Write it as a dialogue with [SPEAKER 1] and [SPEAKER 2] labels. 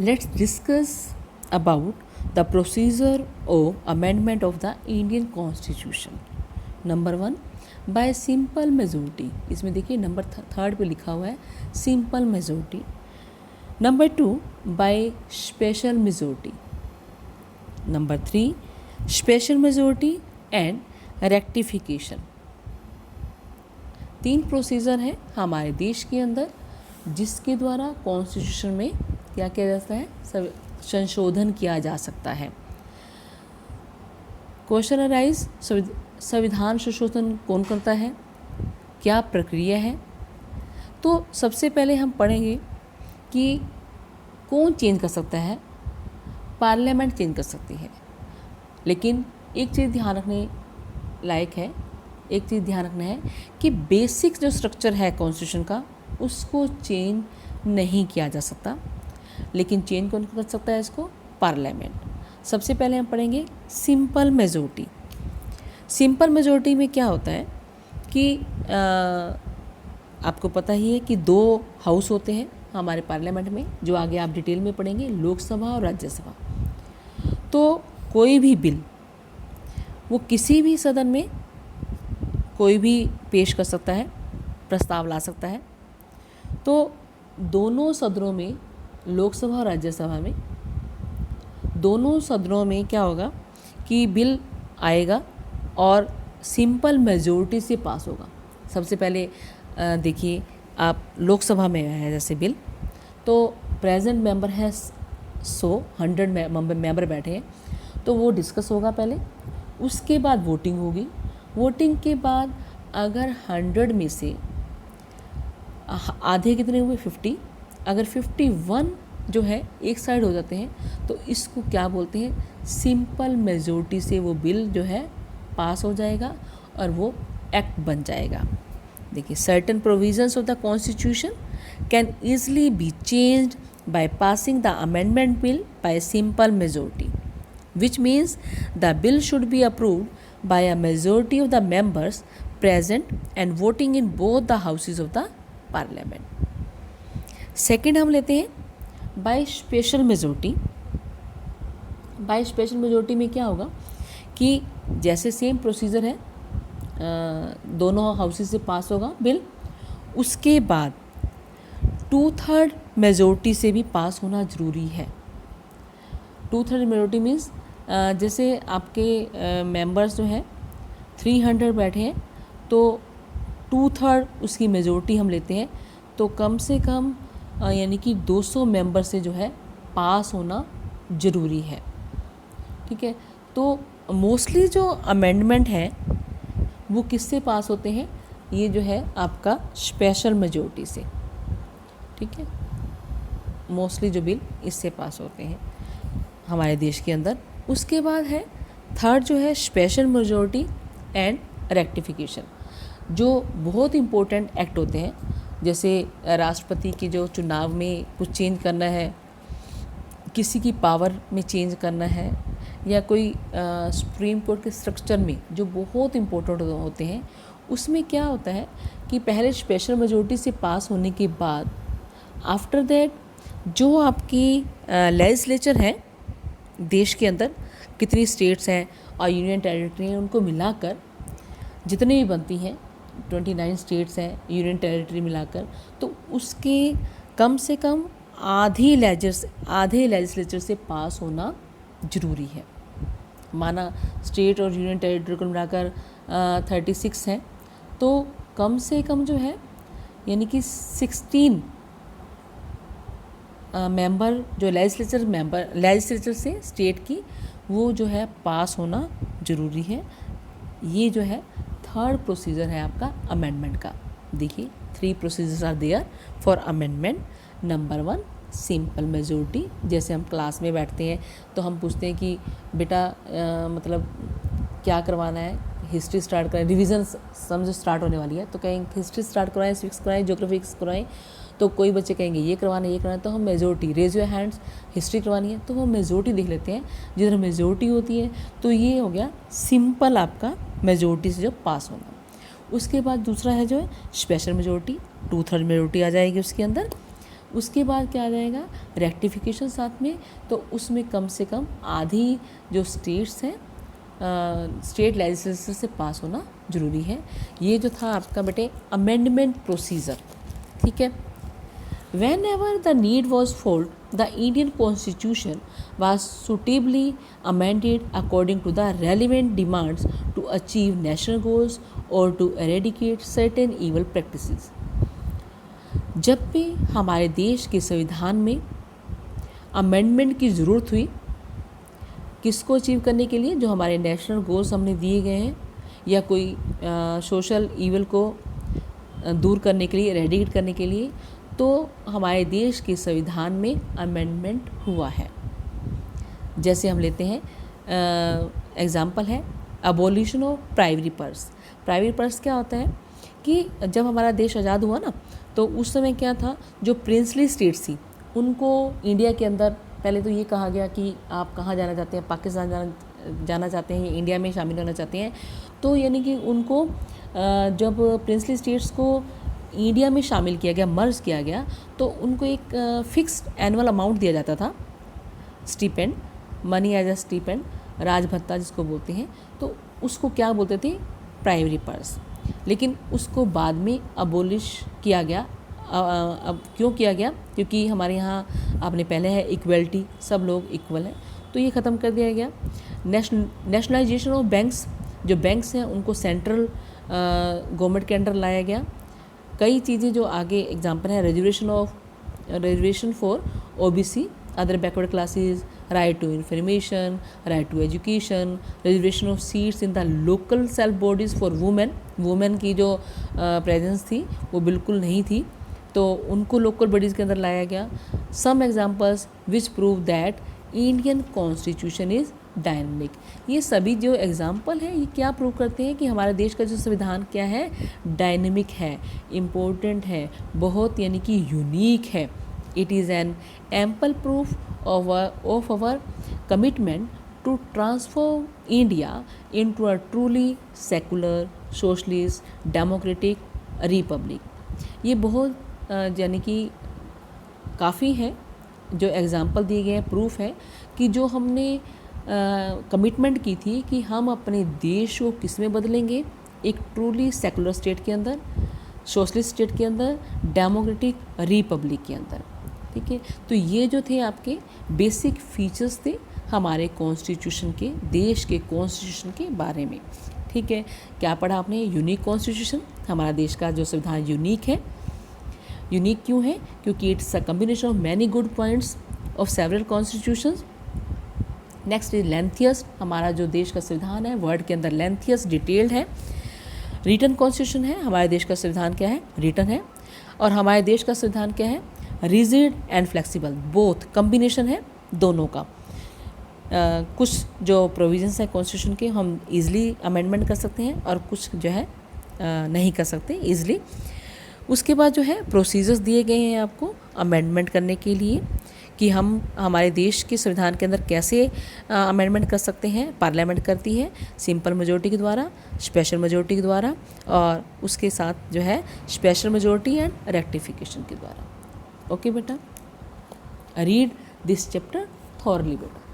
[SPEAKER 1] Let's discuss about the procedure of amendment of the Indian Constitution. Number 1, bye simple majority. इसमें देखिए number third पे लिखा हुआ है simple majority. Number 2, by special majority. Number 3, special majority and rectification. 3 procedure हैं हमारे देश के अंदर जिसके द्वारा कॉन्स्टिट्यूशन में क्या किया जाता है, संशोधन किया जा सकता है. क्वेश्चन अराइज, संविधान संशोधन कौन करता है, क्या प्रक्रिया है. तो सबसे पहले हम पढ़ेंगे कि कौन चेंज कर सकता है. पार्लियामेंट चेंज कर सकती है, लेकिन एक चीज़ ध्यान रखने लायक है, एक चीज़ ध्यान रखना है कि बेसिक जो स्ट्रक्चर है कॉन्स्टिट्यूशन का उसको चेंज नहीं किया जा सकता, लेकिन चेंज कौन कर सकता है इसको, पार्लियामेंट. सबसे पहले हम पढ़ेंगे सिंपल मेजोरिटी. सिंपल मेजोरिटी में क्या होता है कि आपको पता ही है कि 2 हाउस होते हैं हमारे पार्लियामेंट में, जो आगे आप डिटेल में पढ़ेंगे, लोकसभा और राज्यसभा. तो कोई भी बिल वो किसी भी सदन में कोई भी पेश कर सकता है, प्रस्ताव ला सकता है. तो दोनों सदनों में, लोकसभा और राज्यसभा में, दोनों सदनों में क्या होगा कि बिल आएगा और सिंपल मेजोरिटी से पास होगा. सबसे पहले देखिए आप लोकसभा में आया है जैसे बिल, तो प्रेजेंट मेंबर है 100 मेंबर बैठे हैं, तो वो डिस्कस होगा पहले, उसके बाद वोटिंग होगी. वोटिंग के बाद अगर 100 में से आधे कितने हुए, 50, अगर 51 जो है एक साइड हो जाते हैं तो इसको क्या बोलते हैं, सिंपल मेजोरिटी से वो बिल जो है पास हो जाएगा और वो एक्ट बन जाएगा. देखिए, certain provisions of the constitution can easily be changed by passing the amendment bill bye simple majority, which means the bill should be approved by a majority of the members present and voting in both the houses of the parliament. Second हम लेते हैं by special majority. By special majority में क्या होगा कि जैसे same procedure है, दोनों हाउसेस से पास होगा बिल, उसके बाद 2/3 मेजोरिटी से भी पास होना ज़रूरी है. 2/3 मेजोरिटी मीन्स जैसे आपके मेंबर्स जो हैं 300 बैठे हैं, तो 2/3 उसकी मेजोरिटी हम लेते हैं, तो कम से कम यानी कि 200 मेंबर से जो है पास होना ज़रूरी है. ठीक है, तो मोस्टली जो अमेंडमेंट हैं वो किससे पास होते हैं, ये जो है आपका स्पेशल मेजोरिटी से. ठीक है, मोस्टली जो बिल इससे पास होते हैं हमारे देश के अंदर. उसके बाद है थर्ड जो है स्पेशल मेजोरिटी एंड रेक्टिफिकेशन, जो बहुत इम्पोर्टेंट एक्ट होते हैं. जैसे राष्ट्रपति के जो चुनाव में कुछ चेंज करना है, किसी की पावर में चेंज करना है, या कोई सुप्रीम कोर्ट के स्ट्रक्चर में जो बहुत इम्पोर्टेंट होते हैं, उसमें क्या होता है कि पहले स्पेशल मेजोरिटी से पास होने के बाद आफ्टर दैट जो आपकी लेजिस्लेचर है देश के अंदर, कितनी स्टेट्स हैं और यूनियन टेरिटरी हैं, उनको मिलाकर जितनी भी बनती हैं, 29 स्टेट्स हैं यूनियन टेरिटरी मिलाकर, तो उसके कम से कम आधे लेजिस्लेचर से पास होना ज़रूरी है. माना स्टेट और यूनियन टेरिटरी को मिलाकर 36 हैं, तो कम से कम जो है यानी कि 16 मेंबर जो लेजिस्लेचर से स्टेट की, वो जो है पास होना ज़रूरी है. ये जो है थर्ड प्रोसीजर है आपका अमेंडमेंट का. देखिए 3 procedures are there for amendment. Number 1 simple majority. जैसे हम क्लास में बैठते हैं तो हम पूछते हैं कि बेटा मतलब क्या करवाना है, हिस्ट्री स्टार्ट कराएं, रिवीजन समझो स्टार्ट होने वाली है, तो कहेंगे हिस्ट्री स्टार्ट कराएं, सिविक्स कराएं, ज्योग्राफिक्स कराएं, तो कोई बच्चे कहेंगे ये करवाना, तो हम majority, raise your hands, history करवानी है तो वो मेजोरिटी देख लेते हैं. जिधर मेजोरिटी होती है तो ये हो गया सिंपल आपका मेजोरिटी से जो पास होना. उसके बाद दूसरा है जो है स्पेशल मेजोरिटी, 2/3 मेजोरिटी आ जाएगी उसके अंदर. उसके बाद क्या आ जाएगा, रेक्टिफिकेशन साथ में, तो उसमें कम से कम आधी जो स्टेट्स हैं स्टेट लेजिस्लेचर से पास होना ज़रूरी है। ये जो था आपका बेटे अमेंडमेंट प्रोसीजर, ठीक है। Whenever the need was felt, the Indian Constitution was suitably amended according to the relevant demands to achieve national goals or to eradicate certain evil practices. जब भी हमारे देश के संविधान में अमेंडमेंट की ज़रूरत हुई, किसको अचीव करने के लिए, जो हमारे नेशनल गोल्स हमने दिए गए हैं या कोई सोशल ईवल को दूर करने के लिए, एरेडिकेट करने के लिए, तो हमारे देश के संविधान में अमेंडमेंट हुआ है। जैसे हम लेते हैं एग्जाम्पल है abolition of primary purse. Primary purse क्या होता है कि जब हमारा देश आज़ाद हुआ ना, तो उस समय क्या था, जो प्रिंसली स्टेट्स थी उनको इंडिया के अंदर पहले तो ये कहा गया कि आप कहाँ जाना चाहते हैं, पाकिस्तान जाना चाहते हैं, इंडिया में शामिल होना चाहते हैं। तो यानी कि उनको जब प्रिंसली स्टेट्स को इंडिया में शामिल किया गया, मर्ज किया गया, तो उनको एक फिक्स्ड एनुअल अमाउंट दिया जाता था, stipend, money as a stipend, राज भत्ता जिसको बोलते हैं। तो उसको क्या बोलते थे, प्राइमरी पर्स। लेकिन उसको बाद में अबोलिश किया गया। अब क्यों किया गया, क्योंकि हमारे यहाँ आपने पहले है इक्वलिटी, सब लोग इक्वल हैं, तो ये ख़त्म कर दिया गया। नेशनलाइजेशन ऑफ बैंक्स, जो बैंक्स हैं उनको सेंट्रल गवर्नमेंट के अंडर लाया गया। कई चीज़ें जो आगे एग्जांपल है, reservation for OBC, other backward classes, right to information, right to education, reservation of seats in the local self bodies for women की जो प्रेजेंस थी वो बिल्कुल नहीं थी, तो उनको लोकल बॉडीज़ के अंदर लाया गया। Some examples which prove that Indian constitution is dynamic. ये सभी जो एग्जाम्पल हैं ये क्या प्रूव करते हैं कि हमारे देश का जो संविधान क्या है, डायनेमिक है, इम्पोर्टेंट है, बहुत यानी कि यूनिक है। It is an ample proof of our commitment to transform India into a truly secular socialist democratic republic. ये बहुत यानी कि काफ़ी है जो एग्जाम्पल दिए गए हैं, प्रूफ है कि जो हमने कमिटमेंट की थी कि हम अपने देश को किस में बदलेंगे, एक ट्रूली सेकुलर स्टेट के अंदर, सोशलिस्ट स्टेट के अंदर, डेमोक्रेटिक रिपब्लिक के अंदर, ठीक है। तो ये जो थे आपके बेसिक फीचर्स थे हमारे कॉन्स्टिट्यूशन के, देश के कॉन्स्टिट्यूशन के बारे में, ठीक है। क्या पढ़ा आपने, यूनिक कॉन्स्टिट्यूशन, हमारा देश का जो संविधान यूनिक है। यूनिक क्यों है, क्योंकि it's a combination of many good points of several constitutions. Next is lengthiest, हमारा जो देश का संविधान है वर्ड के अंदर लेंथियस्ट, डिटेल्ड है। रिटन कॉन्स्टिट्यूशन है, हमारे देश का संविधान क्या है, रिटन है। और हमारे देश का संविधान क्या है, rigid and flexible, both combination है दोनों का। कुछ जो प्रोविजंस है कॉन्स्टिट्यूशन के हम ईज़िली अमेंडमेंट कर सकते हैं और कुछ जो है नहीं कर सकते ईज़िली। उसके बाद जो है प्रोसीजर्स दिए गए हैं आपको अमेंडमेंट करने के लिए कि हम हमारे देश के संविधान के अंदर कैसे अमेंडमेंट कर सकते हैं। पार्लियामेंट करती है सिंपल मेजॉरिटी के द्वारा, स्पेशल मेजॉरिटी के द्वारा, और उसके साथ जो है स्पेशल मेजॉरिटी एंड रेक्टिफिकेशन के द्वारा। ओके बेटा, रीड दिस चैप्टर थॉरली बेटा।